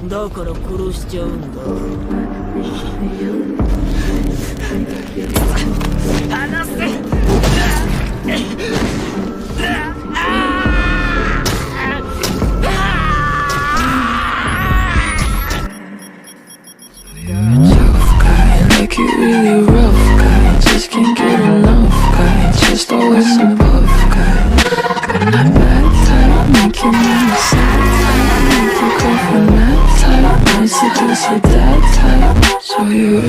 だから殺しちゃうんだ。離せ。Tough guy, like you really rough guy. Just can't get enough guy. Just always above guy. Got my bad type, making me sad type. Make you go for that type. Might seduce your dad type. So you're